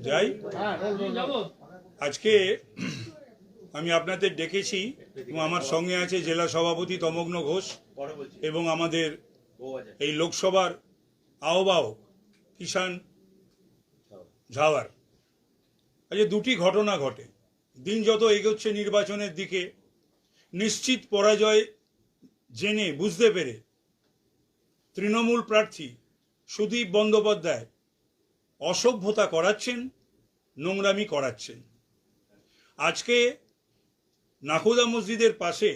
যাই, আজকে আমি আপনাদের ডেকেছি এবং আমার সঙ্গে আছে জেলা সভাপতি তমগ্ন ঘোষ এবং আমাদের এই লোকসভার আহ্বায়ক কিষাণ ঝাওয়ার। আজকে দুটি ঘটনা ঘটে। দিন যত এগোচ্ছে নির্বাচনের দিকে, নিশ্চিত পরাজয় জেনে বুঝতে পেরে তৃণমূল প্রার্থী সুদীপ বন্দ্যোপাধ্যায় অসভ্যতা করাচ্ছেন, নোংরামি করাচ্ছেন। আজকে নাখোদা মসজিদের পাশে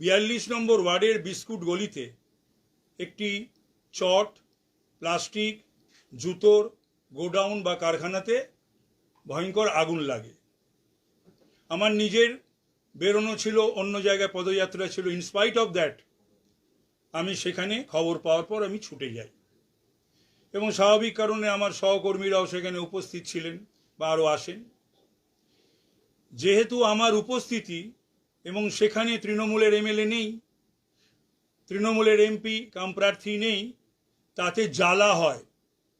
42 নম্বর ওয়ার্ডের বিস্কুট গলিতে একটি চট, প্লাস্টিক, জুতোর গোডাউন বা কারখানাতে ভয়ঙ্কর আগুন লাগে। আমার নিজের বেরোনো ছিল, অন্য জায়গায় পদযাত্রা ছিল। ইনস্পাইট অফ দ্যাট আমি সেখানে খবর পাওয়ার পর আমি ছুটে যাই এবং স্বাভাবিক কারণে আমার সহকর্মীরাও সেখানে উপস্থিত ছিলেন বা আরও আসেন। যেহেতু আমার উপস্থিতি এবং সেখানে তৃণমূলের এমএলএ নেই, তৃণমূলের এমপি কাম প্রার্থী নেই, তাতে জ্বালা হয়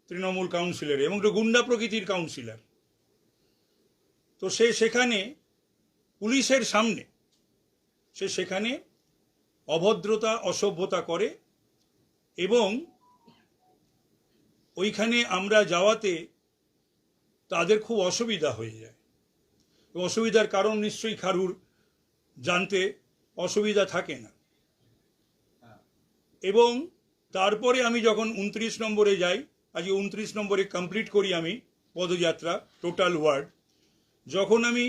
তৃণমূল কাউন্সিলর এবং একটু গুন্ডা প্রকৃতির কাউন্সিলর। তো সে সেখানে পুলিশের সামনে সেখানে অভদ্রতা, অসভ্যতা করে এবং ওইখানে আমরা যাওয়াতে তাদের খুব অসুবিধা হয়ে যায়। অসুবিধার কারণ নিশ্চয়ই কারুর জানতে অসুবিধা থাকে না। এবং তারপরে আমি যখন 29 নম্বরে যাই, আজকে 29 নম্বরে কমপ্লিট করি আমি পদযাত্রা টোটাল ওয়ার্ড, যখন আমি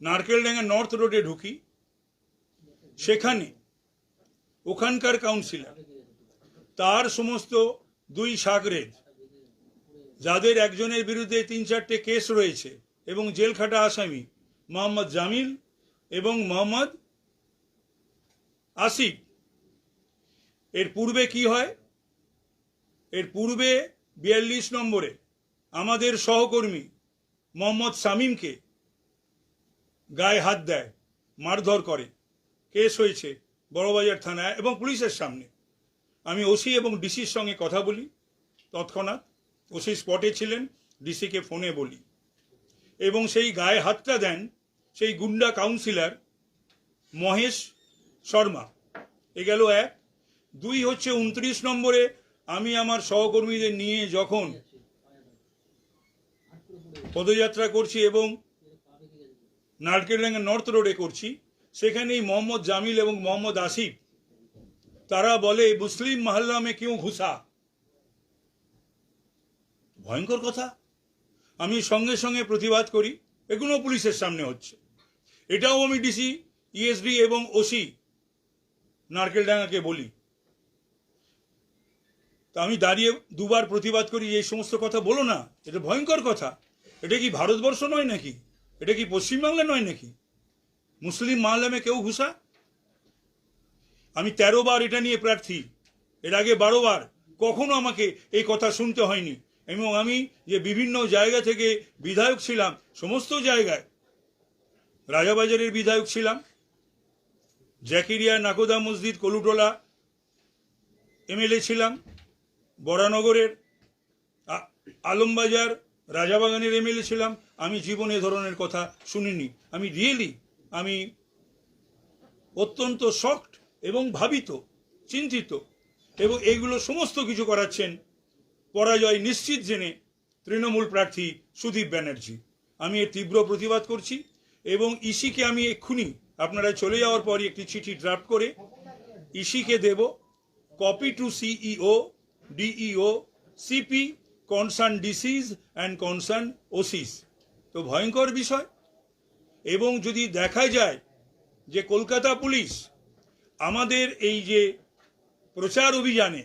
নারকেলডাঙ্গা নর্থ রোডে ঢুকি, সেখানে ওখানকার কাউন্সিলর তার সমস্ত 2 সাগরেদ, যাদের একজনের বিরুদ্ধে 3-4টে কেস রয়েছে এবং জেলখাটা আসামি, মোহাম্মদ জামিল এবং মোহাম্মদ আসিফ। এর পূর্বে কি হয়? এর পূর্বে 42 নম্বরে আমাদের সহকর্মী মোহাম্মদ শামীমকে গায়ে হাত দেয়, মারধর করে, কেস হয়েছে বড়বাজার থানায় এবং পুলিশের সামনে। আমি ওসি এবং ডিসির সঙ্গে কথা বলি, তৎক্ষণাৎ ওসি স্পটে ছিলেন, ডিসিকে ফোনে বলি এবং সেই গায়ে হাতটা দেন সেই গুন্ডা কাউন্সিলর মহেশ শর্মা। এ গেল 1। 2 হচ্ছে 29 নম্বরে আমি আমার সহকর্মীদের নিয়ে যখন পদযাত্রা করছি এবং নারকেলডাঙ্গা নর্থ রোডে করছি, সেখানেই মোহাম্মদ জামিল এবং মোহাম্মদ আসিফ তারা বলে মুসলিম মহল্লা মে কিউ ঘুসা। ভয়ঙ্কর কথা। আমি সঙ্গে সঙ্গে প্রতিবাদ করি। এগুলো পুলিশের সামনে হচ্ছে। এটাও আমি ডিসি, ইএসডি এবং ওসি নারকেলডাঙ্গাকে বলি। তা আমি দাঁড়িয়ে 2 বার প্রতিবাদ করি, এই সমস্ত কথা বলো না, এটা ভয়ঙ্কর কথা। এটা কি ভারতবর্ষ নয় নাকি? এটা কি পশ্চিমবাংলা নয় নাকি? মুসলিম মহল্লা কেউ ঘুষা? আমি 13 বার এটা নিয়ে প্রার্থী, এর আগে 12 বার, কখনো আমাকে এই কথা শুনতে হয়নি। এবং আমি যে বিভিন্ন জায়গা থেকে বিধায়ক ছিলাম, সমস্ত জায়গায়, রাজাবাজারের বিধায়ক ছিলাম, জাকিরিয়া, নাকোদা মসজিদ, কলুটোলা এমএলএ ছিলাম, বরানগরের আলমবাজার, রাজাবাগানের এমএলএ ছিলাম। আমি জীবনে এ ধরনের কথা শুনিনি। আমি রিয়েলি আমি অত্যন্ত শকড এবং ভাবিত, চিন্তিত। এবং এইগুলো সমস্ত কিছু করাচ্ছেন পরাজয় নিশ্চিত জেনে তৃণমূল প্রার্থী সুদীপ ব্যানার্জি। আমি এর তীব্র প্রতিবাদ করছি এবং ইসিকে আমি এক্ষুনি আপনারা চলে যাওয়ার পরই একটি চিঠি ড্রাফট করে ইসিকে দেব, copy to CEO, DEO, CP, concern DCs and concern OCs. তো ভয়ঙ্কর বিষয়। এবং যদি দেখা যায় যে কলকাতা পুলিশ আমাদের এই যে প্রচার অভিযানে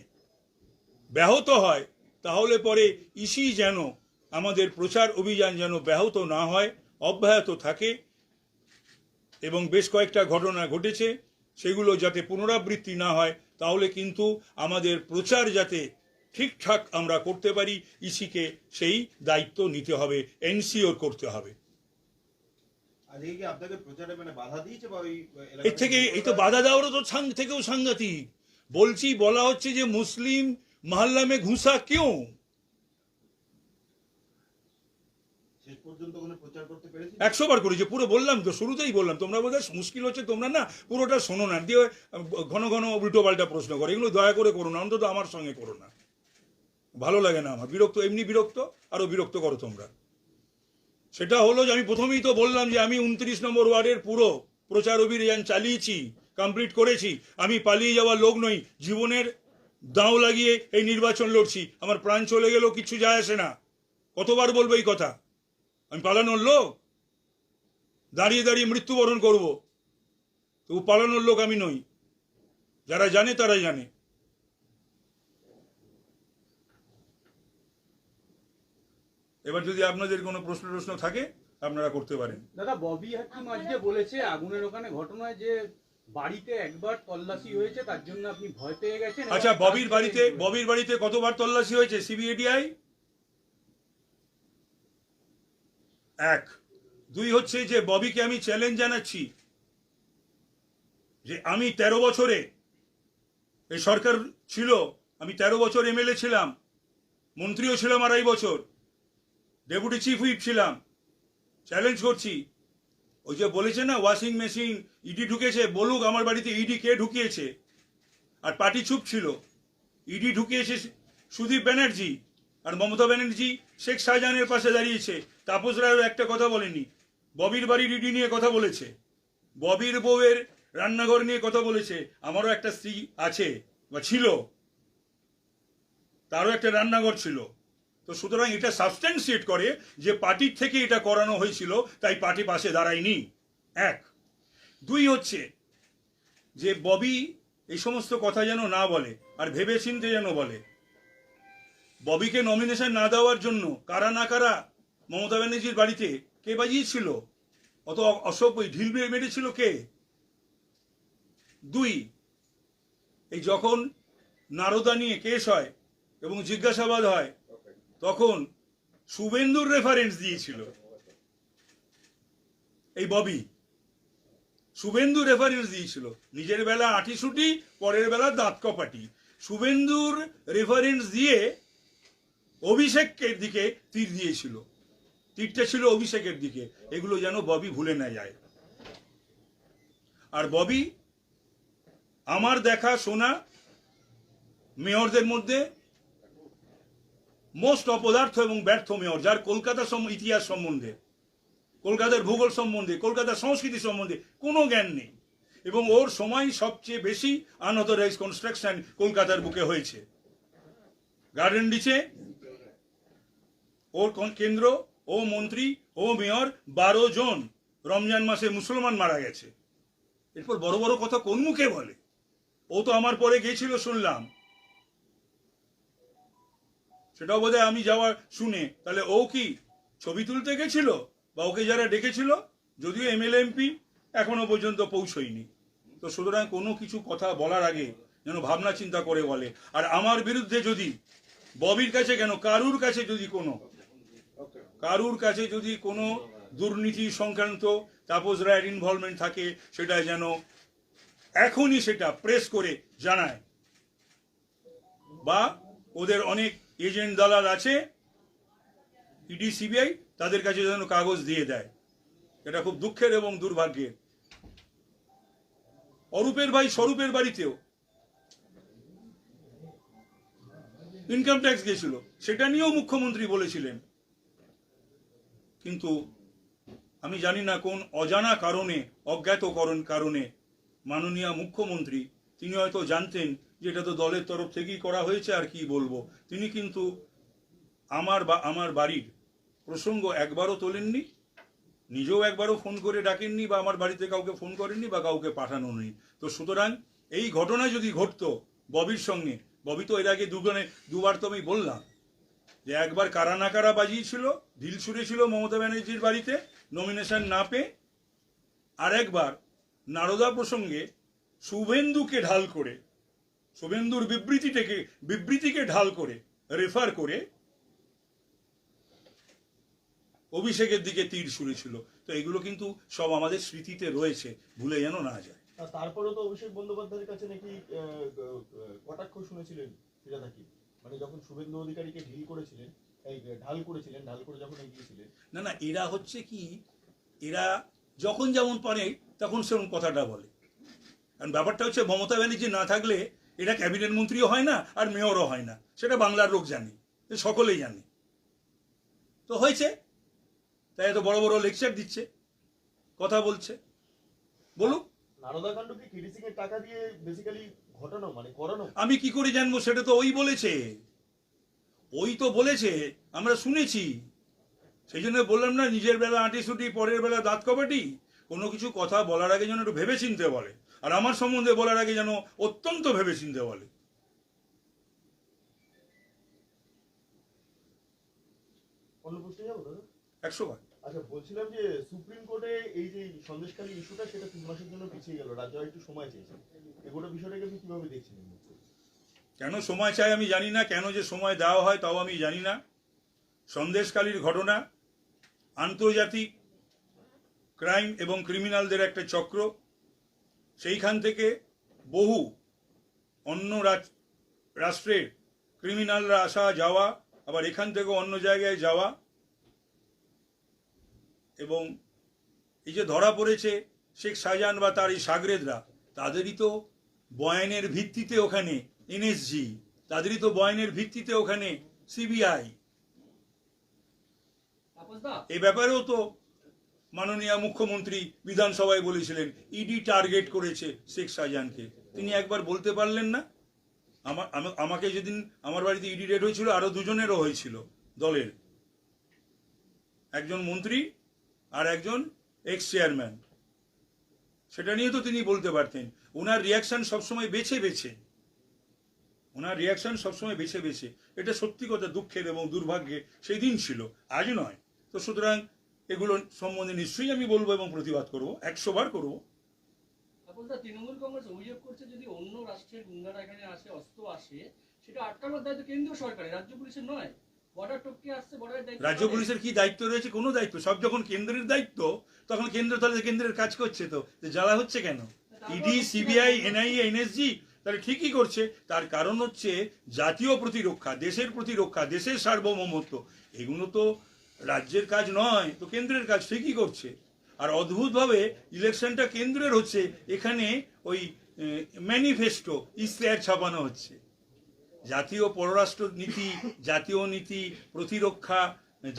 ব্যাহত হয়, তাহলে পরে ইসি যেন আমাদের প্রচার অভিযান যেন ব্যাহত না হয়, অব্যাহত থাকে। এবং বেশ কয়েকটা ঘটনা ঘটেছে, সেগুলো যাতে পুনরাবৃত্তি না হয়, তাহলে কিন্তু আমাদের প্রচার যাতে ঠিকঠাক আমরা করতে পারি, ইসিকে সেই দায়িত্ব নিতে হবে, এনসিওর করতে হবে। আজকে কি আপনাকে প্রচারে মানে বাধা দিয়েছে বা ওই এর থেকে এই তো বাধা দেওয়ারও তো থেকেও সাংঘাতিক। বলছি, বলা হচ্ছে যে মুসলিম মহল্লা মে ঘুষা কেউ। শেষ পর্যন্ত কোনো প্রচার করতে পেরেছি? 100 বার করেছে, পুরো বললাম তো, শুরুতেই বললাম। তোমরা বোধহয় মুশকিল হচ্ছে, তোমরা না পুরোটা শোনো না, দিয়ে ঘন ঘন উল্টো পাল্টা প্রশ্ন করে। এগুলো দয়া করে করো না, অন্তত আমার সঙ্গে করো না, ভালো লাগে না আমার। বিরক্ত, এমনি বিরক্ত, আরো বিরক্ত করো তোমরা। সেটা হলো যে আমি প্রথমেই তো বললাম যে আমি 29 নম্বর ওয়ার্ডের পুরো প্রচার অভিযান চালিয়েছি, কমপ্লিট করেছি। আমি পালিয়ে যাওয়ার লোক নই, জীবনের দাঁও লাগিয়ে এই নির্বাচন লড়ছি। আমার প্রাণ চলে গেলেও কিছু যায় আসে না। কতবার বলবো এই কথা? আমি পালানোর লোক? দাঁড়িয়ে দাঁড়িয়ে মৃত্যুবরণ করব? তবু পালানোর লোক আমি নই। যারা জানে তারাই জানে। এবার যদি আপনাদের কোনো প্রশ্ন থাকে আপনারা করতে পারেন। দাদা, ববি হাকিম আজকে বলেছে আগুনের ওখানে ঘটনায় যে বাড়িতে একবার তল্লাশি হয়েছে, তার জন্য আপনি ভয় পেয়ে গেছেন। আচ্ছা, ববির বাড়িতে কতবার তল্লাশি হয়েছে সিবিআইডিআই? 1। 2 হচ্ছে যে ববিকে আমি চ্যালেঞ্জ জানাচ্ছি যে আমি 13 বছরে এই সরকার ছিল, আমি 13 বছর এমএলএ ছিলাম, মন্ত্রীও ছিলাম 2.5 বছর, ডেপুটি চিফ হুইপ ছিলাম। চ্যালেঞ্জ করছি। ওই যে বলেছে না ওয়াশিং মেশিন ইডি ঢুকেছে, বলুক আমার বাড়িতে ইডি কে ঢুকিয়েছে। আর পার্টি চুপ ছিল। ইডি ঢুকিয়েছে সুদীপ ব্যানার্জি, আর মমতা ব্যানার্জি শেখ শাহজাহানের পাশে দাঁড়িয়েছে। তাপস রায়ও একটা কথা বলেনি। ববির বাড়ির ইডি নিয়ে কথা বলেছে, ববির বউয়ের রান্নাঘর নিয়ে কথা বলেছে। আমারও একটা স্ত্রী আছে বা ছিল, তারও একটা রান্নাঘর ছিল। তো সুতরাং এটা সাবস্ট্যান্সিয়েট করে যে পার্টির থেকে এটা করানো হয়েছিল, তাই পার্টি পাশে দাঁড়ায়নি। 1। 2 হচ্ছে যে ববি এই সমস্ত কথা যেন না বলে, আর ভেবেচিন্তে যেন বলে। ববিকে নমিনেশন না দেওয়ার জন্য কারা না কারা মমতা ব্যানার্জির বাড়িতে কে বাজিয়েছিল, অত অসভ্য ঢিল মেরেছিল কে? 2, এই যখন নারদা নিয়ে কেস হয় এবং জিজ্ঞাসাবাদ হয়, তখন শুভেন্দুর রেফারেন্স দিয়েছিল এই ববি। শুভেন্দু রেফারেন্স দিয়েছিল, নিজের বেলা আঁটিসুটি, পরের বেলা দাঁত কপাটি। শুভেন্দুর রেফারেন্স দিয়ে অভিষেকের দিকে তীর দিয়েছিল, তীরটা ছিল অভিষেকের দিকে। এগুলো যেন ববি ভুলে না যায়। আর ববি আমার দেখা শোনা মেয়রদের মধ্যে মোস্ট অপদার্থ এবং ব্যর্থ মেয়র, যার কলকাতা ইতিহাস সম্বন্ধে, কলকাতার ভূগোল সম্বন্ধে, কলকাতার সংস্কৃতি সম্বন্ধে কোনো জ্ঞান নেই। এবং ওর সময় সবচেয়ে বেশি আনঅথরাইজ কনস্ট্রাকশন কলকাতার বুকে হয়েছে। গার্ডেন ডিচে ওর কেন্দ্র, ও মন্ত্রী, ও মেয়র, 12 জন রমজান মাসে মুসলমান মারা গেছে। এরপর বড় বড় কথা কোন মুখে বলে? ও তো আমার পরে গিয়েছিল শুনলাম, সেটাও বোধহয় আমি যাওয়া শুনে। তাহলে ও কি ছবি তুলতে গেছিল? বা ওকে যারা ডেকেছিল, যদিও এমএলএ এমপি এখনো পর্যন্ত পৌঁছয়নি। তো সুতরাং কোনো কিছু কথা বলার আগে যেন ভাবনা চিন্তা করে বলে। আর আমার বিরুদ্ধে যদি ববির কাছে কেন, কারুর কাছে যদি কোনো দুর্নীতি সংক্রান্ত তাপস রায়ের ইনভলভমেন্ট থাকে, সেটা যেন এখনই সেটা প্রেস করে জানায়। বা ওদের অনেক এজেন্ট দালাল আছে ইডি সিবিআই, তাদের কাছে যেন কাগজ দিয়ে দেয়। এটা খুব দুঃখের এবং দুর্ভাগ্যের। অরূপের ভাই স্বরূপের বাড়িতেও ইনকাম ট্যাক্স গেছিল, সেটা নিয়েও মুখ্যমন্ত্রী বলেছিলেন। কিন্তু আমি জানি না কোন অজানা কারণে, অজ্ঞাত কারণে মাননীয় মুখ্যমন্ত্রী, তিনি হয়তো জানতেন যে এটা তো দলের তরফ থেকেই করা হয়েছে, আর কি বলবো। তিনি কিন্তু আমার বাড়ির প্রসঙ্গ একবারও তোলেননি, নিজেও একবারও ফোন করে ডাকেননি, বা আমার বাড়িতে কাউকে ফোন করেননি, বা কাউকে পাঠানো নেই। তো সুতরাং এই ঘটনা যদি ঘটতো ববির সঙ্গে, ববি তো এর আগে দুবার তো আমি বললাম যে একবার কারা না কারা বাজিয়েছিল, ঢিল ছুঁড়েছিল মমতা ব্যানার্জির বাড়িতে নমিনেশন না পেয়ে, আর একবার নারদা প্রসঙ্গে শুভেন্দুকে ঢাল করে, শুভেন্দুর বিবৃতিকে ঢাল করে রেফার করে অভিষেকের দিকে তীর ছুঁড়েছিল। তো এগুলো কিন্তু সব আমাদের স্মৃতিতে রয়েছে, ভুলে যেন না যায়। আর তারপরেও তো অভিষেক বন্দ্যোপাধ্যায়ের কাছে নাকি কটাক্ষ শুনেছিলেন ফিরাদ হাকিম, মানে যখন শুভেন্দু অধিকারীকে ঢাল করে যখন এগিয়েছিলেন। না না, এরা হচ্ছে কি, এরা যখন যেমন পারে তখন সেরকম কথাটা বলে। কারণ ব্যাপারটা হচ্ছে মমতা ব্যানার্জি না থাকলে এরা ক্যাবিনেট মন্ত্রীও হয় না আর মেয়রও হয় না, সেটা বাংলার লোক জানে, সকলেই জানে। তো হয়েছে, তাই এত বড় বড় লেকচার দিচ্ছে, কথা বলছে, বলুক। নারদা কাণ্ড কি কেডি সিং এর টাকা দিয়ে বেসিক্যালি ঘটানো, মানে করানো? আমি কি করে জানবো? সেটা তো ওই বলেছে, ওই তো বলেছে, আমরা শুনেছি। সেই জন্য বললাম না, নিজের বেলা আঁটি ছুটি, পরের বেলা দাঁত কপাটি। কোনো কিছু কথা বলার আগে যেন একটু ভেবে চিনতে বলে, আর আমার সম্বন্ধে বলার আগে যেন অত্যন্ত ভেবে চিনতে বলে। অন্য প্রশ্নে যাবো দাদা? 100 বার। আচ্ছা, বলছিলাম যে সুপ্রিম কোর্টে এই যে সন্দেশখালী ইস্যুটা, সেটা 3 মাসের জন্য পিছিয়ে গেল, রাজ্য একটু সময় চেয়েছে। এই গোটা বিষয়টাকে আপনি কিভাবে দেখছেন? কেন সময় চাই আমি জানি না, কেন যে সময় দেওয়া হয় তাও আমি জানি না। সন্দেশখালীর ঘটনা আন্তর্জাতিক ক্রাইম এবং ক্রিমিনালদের একটা চক্র, সেইখান থেকে বহু অন্য রাষ্ট্রের ক্রিমিনালরা আসা যাওয়া, আবার এখান থেকে অন্য জায়গায় যাওয়া, এবং এই যে ধরা পড়েছে শেখ শাহজাহান বা তার এই সাগরেদরা, তাদেরই তো বয়ানের ভিত্তিতে ওখানে এনএসজি, তাদেরই তো বয়ানের ভিত্তিতে ওখানে সিবিআই। এ ব্যাপারেও তো মাননীয় মুখ্যমন্ত্রী বিধানসভায় বলেছিলেন ইডি টার্গেট করেছে শেখ শাহজাহানকে। তিনি একবার বলতে পারলেন না? আমাকে যেদিন আমার বাড়িতে ইডি রেড হয়েছিল, আরো দুজনেরও হয়েছিল দলের, একজন মন্ত্রী আর একজন এক্স চেয়ারম্যান। সেটা নিয়ে তো তিনি বলতে পারতেন। ওনার রিয়াকশন সবসময় বেছে বেছে, এটা সত্যি কথা, দুঃখের এবং দুর্ভাগ্যের সেই দিন ছিল, আজ নয়। তো সুতরাং এগুলো সম্বন্ধে নিশ্চয়ই আমি বলবো এবং প্রতিবাদ করব, 100 বার করবো। তৃণমূল কংগ্রেস অভিযোগ করছে যদি অন্য রাষ্ট্রের গুন্ডারা এখানে আসে, অস্ত্র আসে, সেটা আটকানোর দায়িত্ব কেন্দ্রীয় সরকারের, রাজ্য পুলিশের নয়। বর্ডার টপকে আসছে, বর্ডারের দায়িত্ব রাজ্য পুলিশের কি দায়িত্ব রয়েছে? কোনো দায়িত্ব। সব যখন কেন্দ্রের দায়িত্ব, তখন কেন্দ্র তাহলে কেন্দ্রের কাজ করছে, তো জ্বালা হচ্ছে কেন? ইডি, সিবিআই, এনআইএ, এনএসজি তাহলে ঠিকই করছে। তার কারণ হচ্ছে জাতীয় প্রতিরক্ষা, দেশের প্রতিরক্ষা, দেশের সার্বভৌমত্ব। এগুলো তো রাজ্যের কাজ নয়, তো কেন্দ্রের কাজ ঠিকই করছে। আর অদ্ভুতভাবে ইলেকশনটা কেন্দ্রের হচ্ছে, এখানে ওই ম্যানিফেস্টো, ইশতেহার ছাপানো হচ্ছে। জাতীয় পররাষ্ট্র নীতি, জাতীয় নীতি, প্রতিরক্ষা,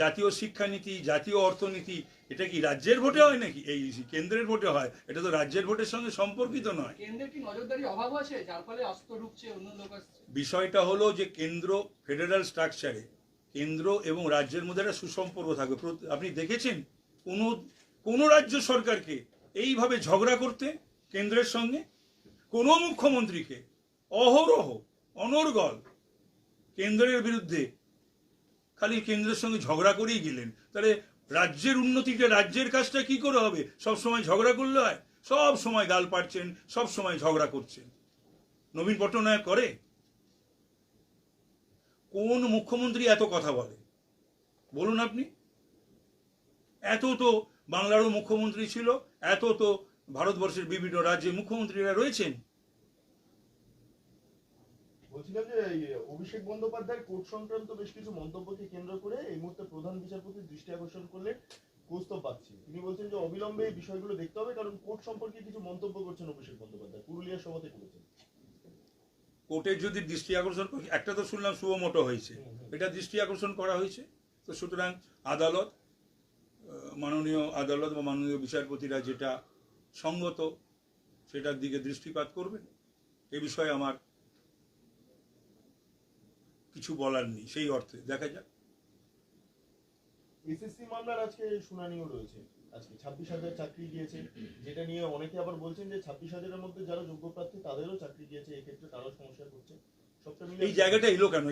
জাতীয় শিক্ষানীতি, জাতীয় অর্থনীতি, এটা কি রাজ্যের ভোটে হয় নাকি? এই কেন্দ্রের ভোটে হয়। এটা তো রাজ্যের ভোটের সঙ্গে সম্পর্কিত নয়। কেন্দ্রের কি নজরদারি অভাব আছে, যার ফলে অস্ত্র ঢুকছে, অন্য লোক আসছে? বিষয়টা হলো যে কেন্দ্র, ফেডারেল স্ট্রাকচারে কেন্দ্র এবং রাজ্যের মধ্যে একটা সুসম্পর্ক থাকবে। আপনি দেখেছেন কোন রাজ্য সরকারকে এইভাবে ঝগড়া করতে কেন্দ্রের সঙ্গে? কোন মুখ্যমন্ত্রীকে অহরহ অনর্গল কেন্দ্রের বিরুদ্ধে খালি কেন্দ্রের সঙ্গে ঝগড়া করেই গেলেন। তাহলে রাজ্যের উন্নতিটা, রাজ্যের কাজটা কি করে হবে? সব সময় ঝগড়া করলে হয়? সব সময় গাল পাড়ছেন, সব সময় ঝগড়া করছেন। নবীন পট্টনায়ক করে? কোন মুখ্যমন্ত্রী এত কথা বলে বলুন আপনি? এত তো বাংলারও মুখ্যমন্ত্রী ছিল, এত তো ভারতবর্ষের বিভিন্ন রাজ্যে মুখ্যমন্ত্রীরা রয়েছেন। বলছিলাম যে অভিষেক বন্দ্যোপাধ্যায়ের কোর্ট সংক্রান্ত বেশ কিছু মন্তব্যকে কেন্দ্র করে এই মুহূর্তে প্রধান বিচারপতির দৃষ্টি আকর্ষণ করলে কৌস্তব বাগচি। তিনি বলছেন যে অবিলম্বে এই বিষয়গুলো দেখতে হবে, কারণ কোর্ট সম্পর্কে কিছু মন্তব্য করছেন অভিষেক বন্দ্যোপাধ্যায়, পুরুলিয়ার সভাতে করেছেন। কোর্টের যদি দৃষ্টি আকর্ষণ, একটা তো শুনলাম সুমোটো হয়েছে, এটা দৃষ্টি আকর্ষণ করা হয়েছে। তো সুতরাং আদালত, মাননীয় আদালত বা মাননীয় বিচারপতিরা যেটা সঙ্গত সেটার দিকে দৃষ্টিপাত করবেন। এ বিষয়ে আমার কিছু বলার নেই, সেই অর্থে দেখা যাক। এসএসসি মামলার আজকে শুনানিও রয়েছে। আজকে 26,000 চাকরি গিয়েছে, যেটা নিয়ে অনেকে আবার বলছেন যে 26,000-এর মধ্যে যারা যোগ্য প্রার্থী তাদেরও চাকরি গিয়েছে, এক্ষেত্রে তারাও সমস্যা করছে। সবটা মিলে এই জায়গাটা এলো কেন?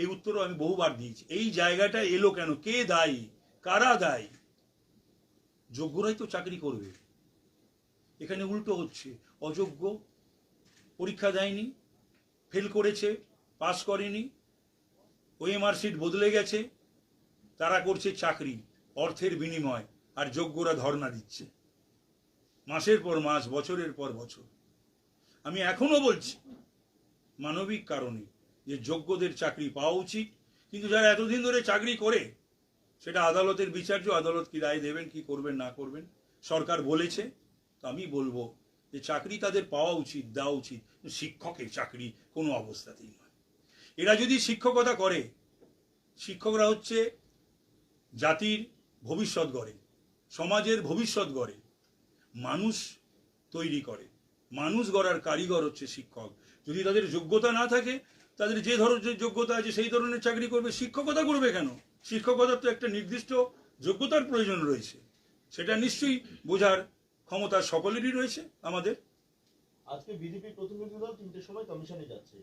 এই উত্তরও আমি বহুবার দিয়েছি। এই জায়গাটা এলো কেন? কে দায়ী? কারা দায়ী? যোগ্যরাই তো চাকরি করবে। এখানে উল্টো হচ্ছে, অযোগ্য পরীক্ষা দেয়নি, ফেল করেছে, পাস করেনি, ওএমআর সিট বদলে গেছে, তারা করছে চাকরি। অর্থের বিনিময়, আর যোগ্যরা ধর্ণা দিচ্ছে মাসের পর মাস, বছরের পর বছর। আমি এখনো বলছি মানবিক কারণে যে যোগ্যদের চাকরি পাওয়া উচিত, কিন্তু যারা এতদিন ধরে চাকরি করে সেটা আদালতের বিচার্য, আদালত কি রায় দেবেন, কি করবেন না করবেন। সরকার বলেছে, তো আমি বলবো যে চাকরি তাদের পাওয়া উচিত, দেওয়া উচিত। শিক্ষকের চাকরি কোনো অবস্থাতেই নয়। এরা যদি শিক্ষকতা করে, শিক্ষকরা হচ্ছে জাতির ভবিষ্যৎ গড়ে, সমাজের ভবিষ্যৎ গড়ে, মানুষ তৈরি করে। মানুষ গড়ার কারিগর হচ্ছে শিক্ষক। যদি তাদের যোগ্যতা না থাকে, তাদের যে ধরনের যোগ্যতা আছে সেই ধরনের চাকরি করবে। শিক্ষকতা করবে কেন? শিক্ষকতার তো একটা নির্দিষ্ট যোগ্যতার প্রয়োজন রয়েছে, সেটা নিশ্চয়ই বোঝার ক্ষমতা সকলেরই রয়েছে আমাদের। আজকে বিজেপির প্রতিনিধি দল 3টের সময় কমিশনে যাচ্ছে।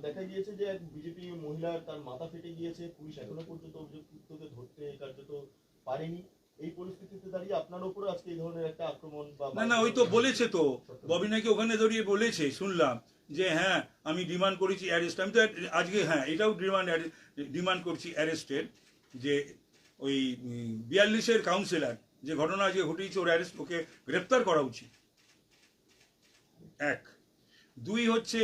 দেখা গিয়েছে যে এক বিজেপি মহিলার তার মাথা ফেটে গিয়েছে, পুলিশ এখনো পর্যন্ত অভিযুক্তকে ধরতে কার্যত পারেনি। এই পরিস্থিতিতে দাঁড়িয়ে আপনার উপরে আজকে এই ধরনের একটা আক্রমণ বা না, ওই তো বলেছে তো, ববি নাকি ওখানে দাঁড়িয়ে বলেছে, শুনলাম যে হ্যাঁ আমি ডিমান্ড করেছি অ্যারেস্ট। আমি তো আজকে হ্যাঁ এটাও ডিমান্ড করছি অ্যারেস্টের, যে ওই 42-এর কাউন্সিলর যে ঘটনা আজকে ঘটিয়েছে, ওর অ্যারেস্ট, ওকে গ্রেপ্তার করা উচিত। 1, 2 হচ্ছে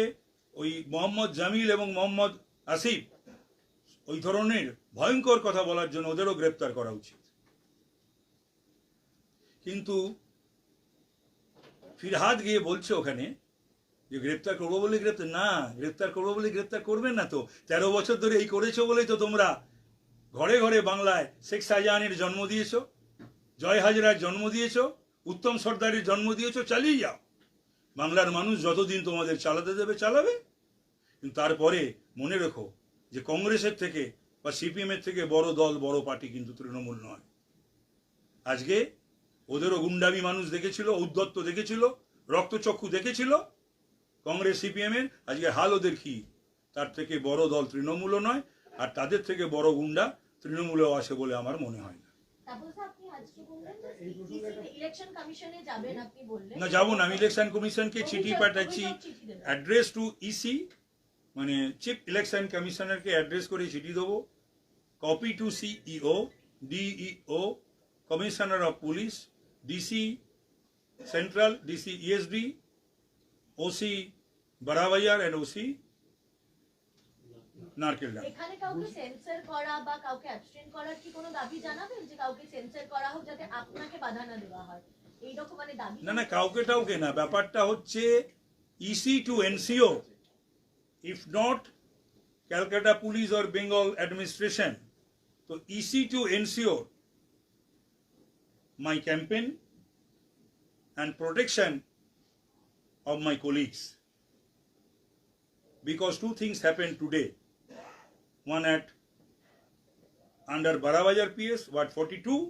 ওই মোহাম্মদ জামিল এবং মোহাম্মদ আসিফ ওই ধরনের ভয়ঙ্কর কথা বলার জন্য ওদেরও গ্রেপ্তার করা উচিত। কিন্তু ফিরহাদ গিয়ে বলছে ওখানে যে গ্রেপ্তার করবো বলে গ্রেপ্তার, না, গ্রেপ্তার করবো বলে গ্রেপ্তার করবেন না তো। 13 বছর ধরে এই করেছো বলেই তো তোমরা ঘরে ঘরে বাংলায় শেখ শাহজাহানের জন্ম দিয়েছো, জয় হাজরার জন্ম দিয়েছো, উত্তম সর্দারের জন্ম দিয়েছো। চালিয়ে যাও, বাংলার মানুষ যতদিন তোমাদের চালাতে দেবে চালাবে। কিন্তু তারপরে মনে রেখো যে কংগ্রেসের থেকে বা সিপিএমের থেকে বড় দল, বড় পার্টি কিন্তু তৃণমূল নয়। আজকে ওদেরও গুন্ডামি মানুষ দেখেছিল, উদ্ধত্ত দেখেছিল, রক্তচক্ষু দেখেছিল কংগ্রেস সিপিএমের। আজকে হাল ওদের কি? তার থেকে বড় দল তৃণমূলও নয়, আর তাদের থেকে বড় গুন্ডা তৃণমূলেও আসে বলে আমার মনে হয় না। না, যাবো না। আমি ইলেকশন কমিশনকে চিঠি পাঠাচ্ছি, অ্যাড্রেস টু ইসি, মানে চিফ ইলেকশন কমিশনারকে অ্যাড্রেস করে চিঠি দেবো, copy to CEO, DEO, commissioner of police, DC central, DC ESD, OC Barabazar and OC Narkeldanga. এখানে কাউকে সেন্সর করা বা কাউকে অ্যাবস্টেন করার কি কোনো দাবি জানাবেন, যে কাউকে সেন্সর করা হোক যাতে আপনাকে বাধা না দেওয়া হয়, এই রকম মানে দাবি? না, কাউকে না, ব্যাপারটা হচ্ছে EC to NCO, if not Calcutta police or Bengal administration, তো EC to NCO my campaign and protection of my colleagues, because 2 things happened today. One at under Barabajar PS Ward 42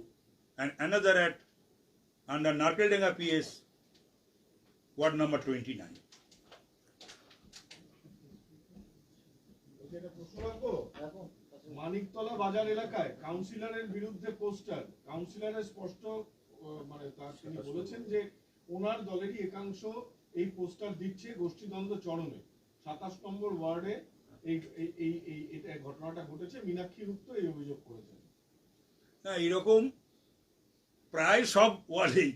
and another at under Narkeldanga PS Ward number 29. Maniktala বাজার এলাকায় কাউন্সিলরের বিরুদ্ধে poster, কাউন্সিলরের স্পষ্ট মানে তিনি বলেছেন যে ওনার দলেরই একাংশ এই পোস্টার দিচ্ছে গোষ্ঠীদ্বন্দ্ব চরমে। 27 নম্বর ওয়ার্ডে এই ঘটনাটা ঘটেছে। মীনাক্ষী গুপ্ত এই অভিযোগ করেছেন। হ্যাঁ, এরকম প্রায় সব ওয়ার্ডেই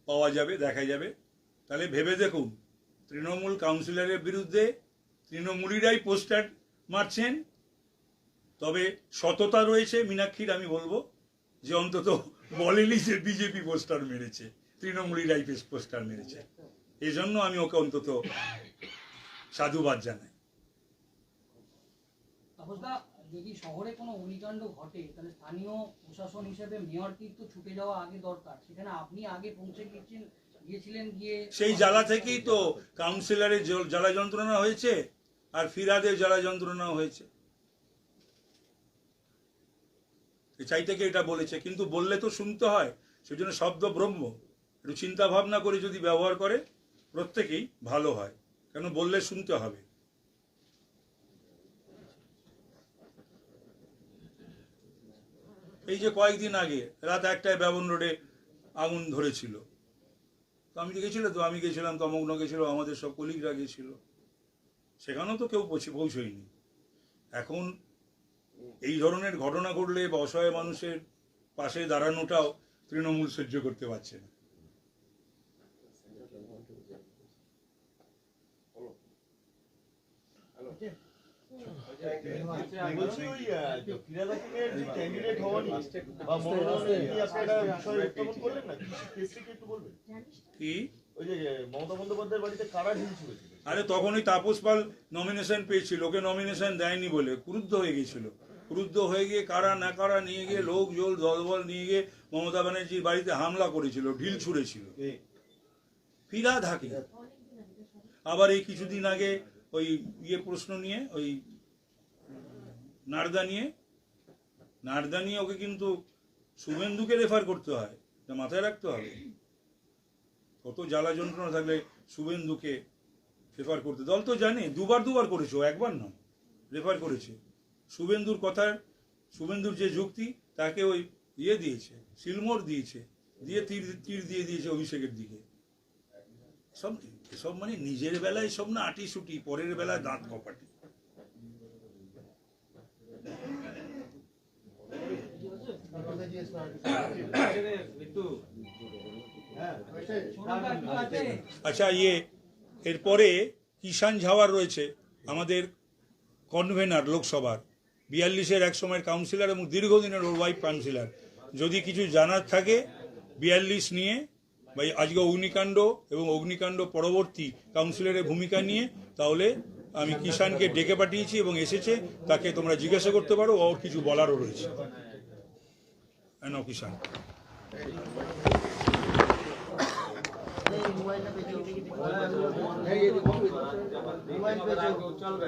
পাওয়া যাবে, দেখা যাবে। তাহলে ভেবে দেখুন, তৃণমূল কাউন্সিলরের বিরুদ্ধে তৃণমূলীরাই পোস্টার মারছেন। তবে সততা রয়েছে মীনাক্ষীর, আমি বলবো যে অন্তত বলেনি যে বিজেপি পোস্টার মেরেছে, তৃণমূলীরাই পোস্টার মেরেছে। এই জন্য আমি ওকে অন্তত সাধুবাদ জানাই। তাপসদা, যদি শহরে কোনো অগ্নিকাণ্ড ঘটে তাহলে স্থানীয় প্রশাসন হিসেবে মেয়রকে তো ছুটে যাওয়া আগে দরকার, সেখানে আপনি আগে পৌঁছে গিয়েছিলেন, গিয়ে সেই জ্বালা থেকেই তো কাউন্সিলরের জ্বালা যন্ত্রণা হয়েছে আর ফিরাদের জ্বালা যন্ত্রণা হয়েছে। চাই থেকে এটা বলেছে, কিন্তু বললে তো শুনতে হয়, সেজন্য শব্দ ব্রহ্ম একটু চিন্তা ভাবনা করে যদি ব্যবহার করে প্রত্যেকেই ভালো হয়, কেন বললে শুনতে হবে। এই যে কয়েকদিন আগে রাত 1টায় ব্যবন রোডে আগুন ধরেছিল, তো আমি গেছিলাম, আমি গেছিলাম, তমগ্ন গেছিল, আমাদের সব কলিগরা গেছিল, সেখানেও তো কেউ পৌঁছয়নি। এখন এই ধরনের ঘটনা ঘটলে বা অসহায় মানুষের পাশে দাঁড়ানোটাও তৃণমূল সহ্য করতে পারছে না। বলছি ওই ফিরাদ হাকিমের যে ক্যান্ডিডেট হওয়া নিয়ে বা মনোনয়ন নিয়ে আপনি একটা বিষয় উত্থাপন করলেন না, কেসটা কি একটু বলবেন? কি ওই যে মমতা বন্দ্যোপাধ্যায়ের বাড়িতে কারা ঢিল ছুঁড়েছিল? আরে তখনই তাপস পাল নমিনেশন পেয়েছিল, ওকে নমিনেশন দেয়নি বলে ক্রুদ্ধ হয়ে গেছিল। ক্রুদ্ধ হয়ে গিয়ে কারা না কারা নিয়ে গিয়ে লোক জোল দলবল নিয়ে গিয়ে মমতা ব্যানার্জির বাড়িতে হামলা করেছিল, ঢিল ছুঁড়েছিল ফিরাদ হাকিম। আবার এই কিছুদিন আগে ওই প্রশ্ন নিয়ে, ওই নারদা নিয়ে ওকে কিন্তু শুভেন্দুকে রেফার করতে হয়, এটা মাথায় রাখতে হবে। কত জ্বালা যন্ত্রণা থাকলে শুভেন্দুকে রেফার করতে, দল তো জানে দুবার করেছে, ও একবার নয়, রেফার করেছে। শুভেন্দুর কথার, শুভেন্দুর যে যুক্তি তাকে ওই দিয়েছে, সিলমোড় দিয়েছে, দিয়ে তীর দিয়ে দিয়েছে অভিষেকের দিকে। সব মানে নিজের বেলায় সব না আটি সুটি, পরের বেলায় দাঁত কপাটি। আচ্ছা, এরপরে কিষাণ ঝাওয়ার রয়েছে আমাদের কনভেনার লোকসভার, 42-এর এক সময়ের কাউন্সিলর এবং দীর্ঘদিনের ওর ওয়াইফ কাউন্সিলর। যদি কিছু জানার থাকে 42 নিয়ে বা আজকে অগ্নিকাণ্ড এবং অগ্নিকাণ্ড পরবর্তী কাউন্সিলরের ভূমিকা নিয়ে, তাহলে আমি কিষাণকে ডেকে পাঠিয়েছি এবং এসেছে, তাকে তোমরা জিজ্ঞাসা করতে পারো, ওর কিছু বলারও রয়েছে। কিষাণ চলবে।